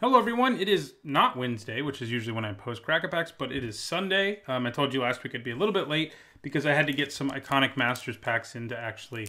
Hello everyone, it is not Wednesday, which is usually when I post Cracker Packs, but it is Sunday. I told you last week I'd be a little bit late because I had to get some iconic Masters packs in to actually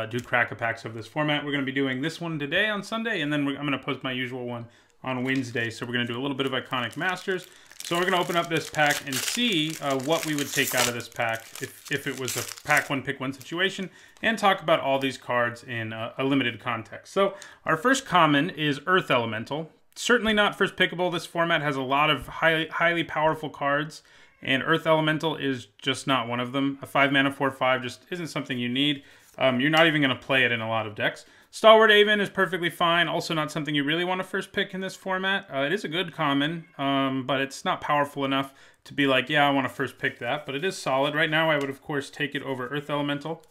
do Cracker Packs of this format. We're going to be doing this one today on Sunday, and then I'm going to post my usual one on Wednesday. So we're going to do a little bit of iconic Masters. So we're going to open up this pack and see what we would take out of this pack if it was a pack one, pick one situation, and talk about all these cards in a limited context. So our first common is Earth Elemental. Certainly not first pickable. This format has a lot of highly powerful cards, and Earth Elemental is just not one of them. A 5-mana 4/5 just isn't something you need. You're not even going to play it in a lot of decks. Stalwart Aven is perfectly fine. Also not something you really want to first pick in this format. It is a good common, but it's not powerful enough to be like, yeah, I want to first pick that. But it is solid. Right now, I would, of course, take it over Earth Elemental.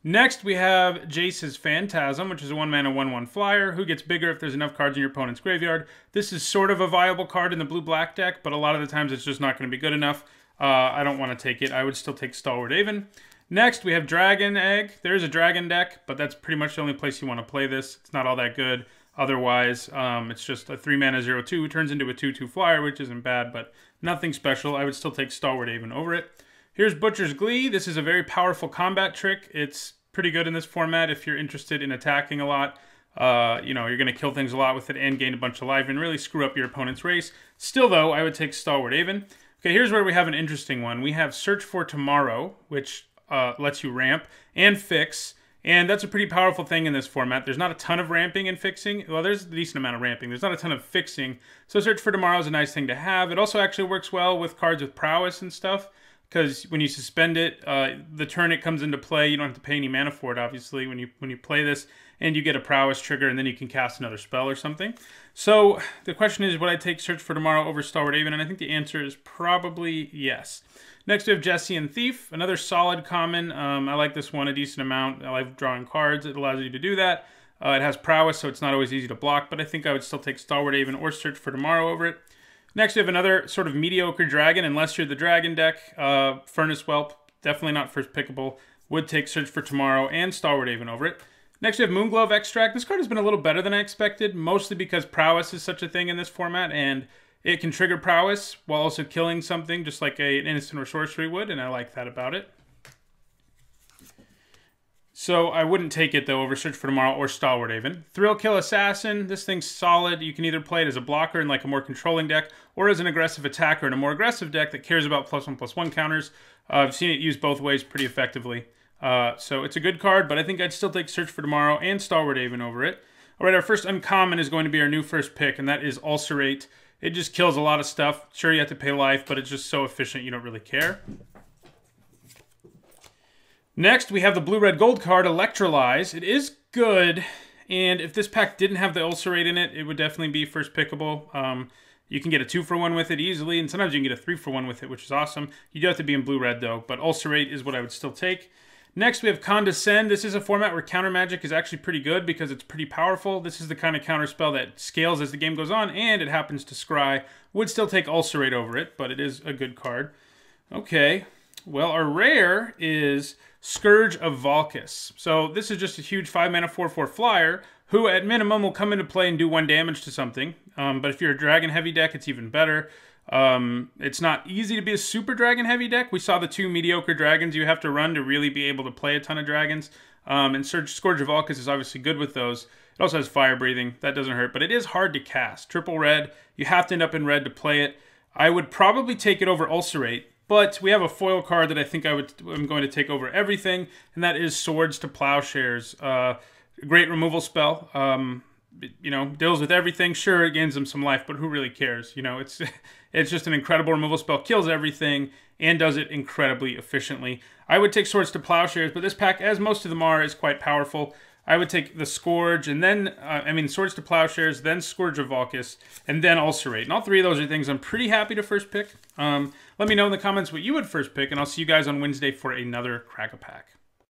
Next, we have Jace's Phantasm, which is a 1-mana 1/1 flyer, who gets bigger if there's enough cards in your opponent's graveyard. This is sort of a viable card in the blue-black deck, but a lot of the times it's just not going to be good enough. I don't want to take it. I would still take Stalwart Aven. Next, we have Dragon Egg. There is a dragon deck, but that's pretty much the only place you want to play this. It's not all that good. Otherwise, it's just a 3-mana 0/2. Turns into a 2/2 flyer, which isn't bad, but nothing special. I would still take Stalwart Aven over it. Here's Butcher's Glee. This is a very powerful combat trick. It's pretty good in this format if you're interested in attacking a lot. You're going to kill things a lot with it and gain a bunch of life and really screw up your opponent's race. Still, though, I would take Stalwart Aven. Okay, here's where we have an interesting one. We have Search for Tomorrow, which lets you ramp and fix. And that's a pretty powerful thing in this format. There's not a ton of ramping and fixing. Well, there's a decent amount of ramping. There's not a ton of fixing. So Search for Tomorrow is a nice thing to have. It also actually works well with cards with prowess and stuff, because when you suspend it, the turn it comes into play, you don't have to pay any mana for it, obviously, when you play this, and you get a prowess trigger, and then you can cast another spell or something. So the question is, would I take Search for Tomorrow over Stalwart Aven? And I think the answer is probably yes. Next, we have Jesse and Thief, another solid common. I like this one a decent amount. I like drawing cards. It allows you to do that. It has prowess, so it's not always easy to block, but I think I would still take Stalwart Aven or Search for Tomorrow over it. Next, we have another sort of mediocre dragon, unless you're the dragon deck. Furnace Whelp, definitely not first pickable. Would take Search for Tomorrow and Stalwart Aven over it. Next, we have Moonglove Extract. This card has been a little better than I expected, mostly because prowess is such a thing in this format, and it can trigger prowess while also killing something, just like an instant or sorcery would, and I like that about it. So I wouldn't take it, though, over Search for Tomorrow or Stalwart Aven. Thrill Kill Assassin. This thing's solid. You can either play it as a blocker in like a more controlling deck or as an aggressive attacker in a more aggressive deck that cares about +1/+1 counters. I've seen it used both ways pretty effectively. So it's a good card, but I think I'd still take Search for Tomorrow and Stalwart Aven over it. All right, our first uncommon is going to be our new first pick, and that is Ulcerate. It just kills a lot of stuff. Sure, you have to pay life, but it's just so efficient you don't really care. Next, we have the blue-red gold card, Electrolyze. It is good, and if this pack didn't have the Ulcerate in it, it would definitely be first pickable. You can get a 2-for-1 with it easily, and sometimes you can get a 3-for-1 with it, which is awesome. You do have to be in blue-red, though, but Ulcerate is what I would still take. Next, we have Condescend. This is a format where counter magic is actually pretty good because it's pretty powerful. This is the kind of counter spell that scales as the game goes on, and it happens to scry. Would still take Ulcerate over it, but it is a good card. Okay, well, our rare is Scourge of Valkis. So this is just a huge 5-mana 4/4 flyer who at minimum will come into play and do 1 damage to something. But if you're a dragon heavy deck, it's even better. It's not easy to be a super dragon heavy deck. We saw the 2 mediocre dragons you have to run to really be able to play a ton of dragons. And Scourge of Valkis is obviously good with those. It also has fire breathing. That doesn't hurt, but it is hard to cast. Triple red. You have to end up in red to play it. I would probably take it over Ulcerate. But we have a foil card that I think I'm going to take over everything, and that is Swords to Plowshares. Great removal spell. Deals with everything. Sure, it gains them some life, but who really cares? It's just an incredible removal spell. Kills everything and does it incredibly efficiently. I would take Swords to Plowshares, but this pack, as most of them are, is quite powerful. I would take the Scourge, and then, Swords to Plowshares, then Scourge of Valkis, and then Ulcerate. And all 3 of those are things I'm pretty happy to first pick. Let me know in the comments what you would first pick, and I'll see you guys on Wednesday for another Crack-A-Pack.